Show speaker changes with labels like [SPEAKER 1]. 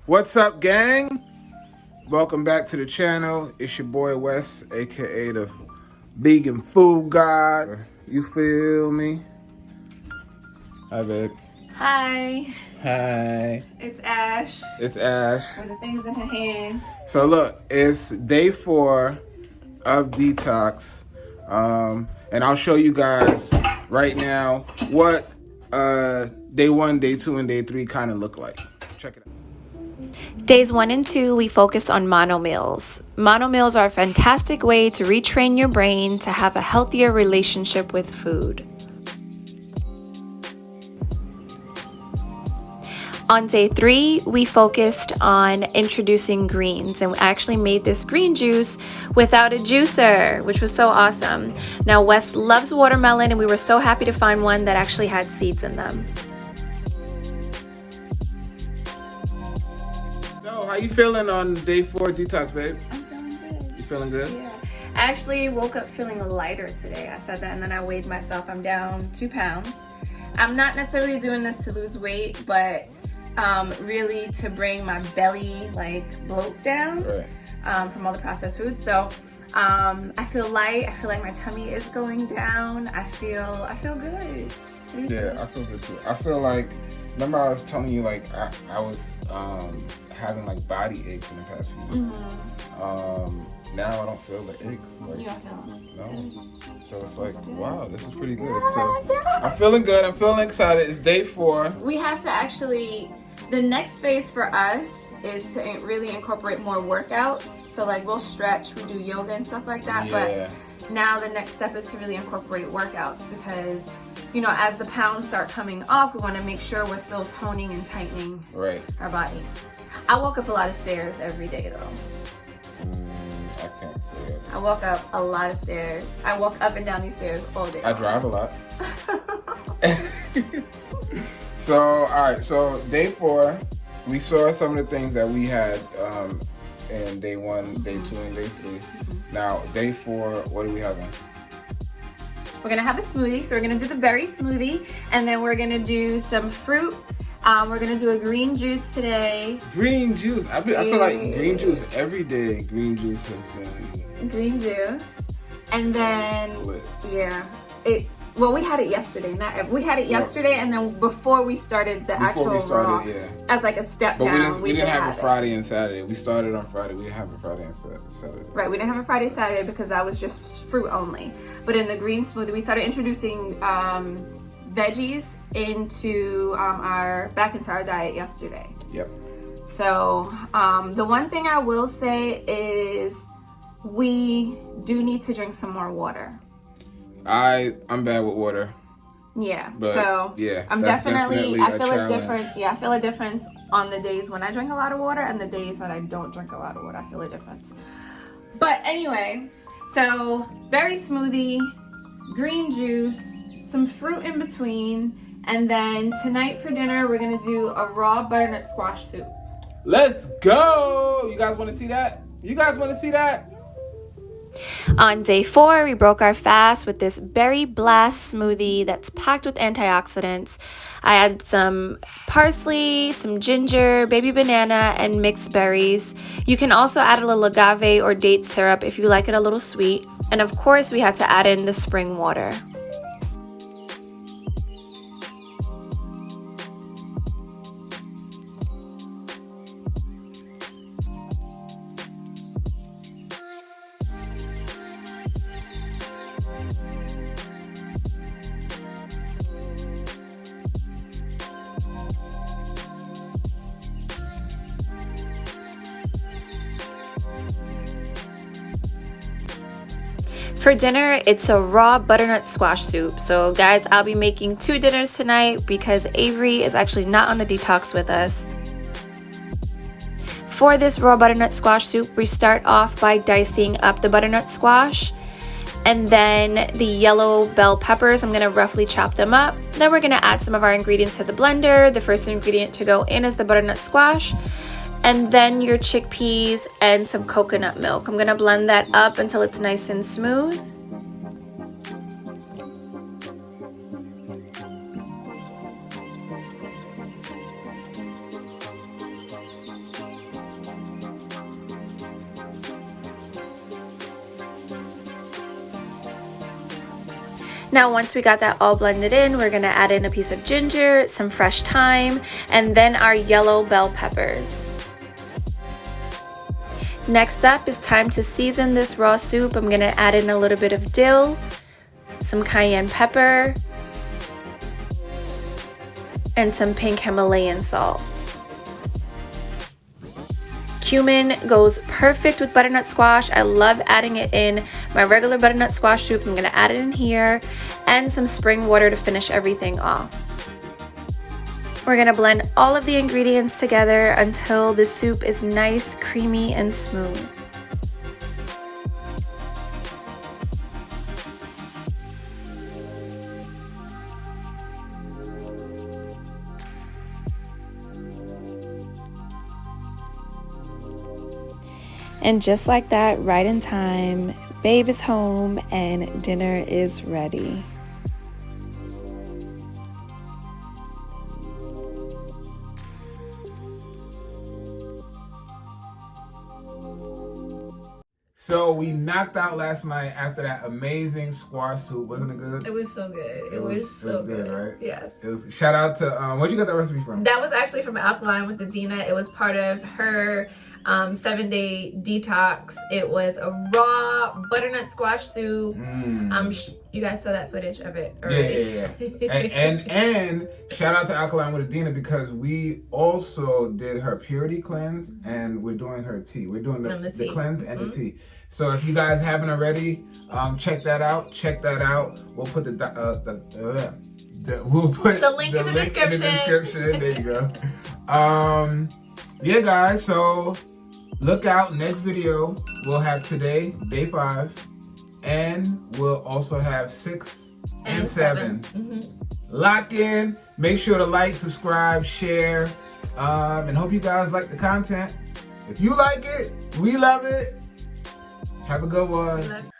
[SPEAKER 1] What's up, gang? Welcome back to the channel. It's your boy Wes, aka the vegan food god. You feel me? Hi, babe.
[SPEAKER 2] Hi.
[SPEAKER 1] Hi.
[SPEAKER 2] It's Ash.
[SPEAKER 1] It's Ash.
[SPEAKER 2] With the things in her hand.
[SPEAKER 1] So look, it's day 4 of Detox. And I'll show you guys right now what day 1, day 2, and day 3 kind of look like. Check it out.
[SPEAKER 3] Days 1 and 2, we focused on monomials. Monomials are a fantastic way to retrain your brain to have a healthier relationship with food. On day 3, we focused on introducing greens, and we actually made this green juice without a juicer, which was so awesome. Now, Wes loves watermelon, and we were so happy to find one that actually had seeds in them.
[SPEAKER 1] So, how you feeling on day 4 Detox, babe?
[SPEAKER 2] I'm feeling good.
[SPEAKER 1] You feeling good?
[SPEAKER 2] Yeah. I actually woke up feeling lighter today. I said that and then I weighed myself. I'm down 2 pounds. I'm not necessarily doing this to lose weight, but really to bring my belly bloat down.
[SPEAKER 1] Right.
[SPEAKER 2] From all the processed food. So I feel light. I feel like my tummy is going down. I feel good.
[SPEAKER 1] Yeah, I feel good too. I feel like, remember I was telling you I was having body aches in the past few weeks. Now I don't feel the aches.
[SPEAKER 2] You don't feel it?
[SPEAKER 1] No. So it's wow, this is pretty good. So I'm feeling good. I'm feeling excited. It's day 4.
[SPEAKER 2] We have to actually, the next phase for us is to really incorporate more workouts. So we'll stretch, we do yoga and stuff like that.
[SPEAKER 1] Yeah.
[SPEAKER 2] But now the next step is to really incorporate workouts because, as the pounds start coming off, we want to make sure we're still toning and tightening our body. I walk up a lot of stairs every day though.
[SPEAKER 1] I can't say it.
[SPEAKER 2] I walk up a lot of stairs. I walk up and down these stairs all day.
[SPEAKER 1] I drive a lot. So, alright, so day 4, we saw some of the things that we had in day 1, day 2, and day 3. Now, day 4, what are we having?
[SPEAKER 2] We're gonna have a smoothie. So we're gonna do the berry smoothie, and then we're gonna do some fruit. We're gonna do a green juice today.
[SPEAKER 1] Green juice. I feel like green juice every day. Green juice has been
[SPEAKER 2] green juice, and then
[SPEAKER 1] lit.
[SPEAKER 2] Well, we had it yesterday. We had it yesterday, and then before we started raw, as a step
[SPEAKER 1] but
[SPEAKER 2] down.
[SPEAKER 1] We didn't have a Friday and Saturday. We started on Friday. We didn't have a Friday and Saturday.
[SPEAKER 2] Right, we didn't have a Friday Saturday because that was just fruit only. But in the green smoothie, we started introducing veggies into our diet yesterday.
[SPEAKER 1] Yep.
[SPEAKER 2] So the one thing I will say is we do need to drink some more water.
[SPEAKER 1] I'm bad with water.
[SPEAKER 2] Yeah.
[SPEAKER 1] But
[SPEAKER 2] so
[SPEAKER 1] yeah,
[SPEAKER 2] I'm definitely I feel
[SPEAKER 1] a
[SPEAKER 2] a different I feel a difference on the days when I drink a lot of water and the days that I don't drink a lot of water. I feel a difference. But anyway, so berry smoothie, green juice, some fruit in between, and then tonight for dinner we're gonna do a raw butternut squash soup.
[SPEAKER 1] Let's go! You guys want to see that?
[SPEAKER 3] On day 4, we broke our fast with this berry blast smoothie that's packed with antioxidants. I added some parsley, some ginger, baby banana, and mixed berries. You can also add a little agave or date syrup if you like it a little sweet. And of course, we had to add in the spring water. For dinner, it's a raw butternut squash soup. So guys, I'll be making 2 dinners tonight because Avery is actually not on the detox with us. For this raw butternut squash soup, we start off by dicing up the butternut squash. And then the yellow bell peppers, I'm gonna roughly chop them up. Then we're gonna add some of our ingredients to the blender. The first ingredient to go in is the butternut squash. And then your chickpeas and some coconut milk. I'm gonna blend that up until it's nice and smooth. Now once we got that all blended in, we're gonna add in a piece of ginger, some fresh thyme, and then our yellow bell peppers. Next up is time to season this raw soup. I'm gonna add in a little bit of dill, some cayenne pepper, and some pink Himalayan salt. Cumin goes perfect with butternut squash. I love adding it in my regular butternut squash soup. I'm gonna add it in here, and some spring water to finish everything off. We're gonna blend all of the ingredients together until the soup is nice, creamy, and smooth. And just like that, right in time, babe is home and dinner is ready.
[SPEAKER 1] So we knocked out last night after that amazing squash soup. Wasn't it good?
[SPEAKER 2] It was so good. It was so good,
[SPEAKER 1] right?
[SPEAKER 2] Yes.
[SPEAKER 1] Shout out to, where'd you get that recipe from?
[SPEAKER 2] That was actually from Alkaline with Adina. It was part of her 7-day detox. It was a raw butternut squash soup. You guys saw that footage of it already.
[SPEAKER 1] Yeah. and shout out to Alkaline with Adina, because we also did her purity cleanse and we're doing her tea. We're doing the cleanse and the tea. So if you guys haven't already, check that out. We'll put we'll put
[SPEAKER 2] the link in the description.
[SPEAKER 1] There you go. Yeah, guys. So look out. Next video we'll have today, day 5, and we'll also have 6 and 7. Lock in. Make sure to like, subscribe, share, and hope you guys like the content. If you like it, we love it. Have a good one.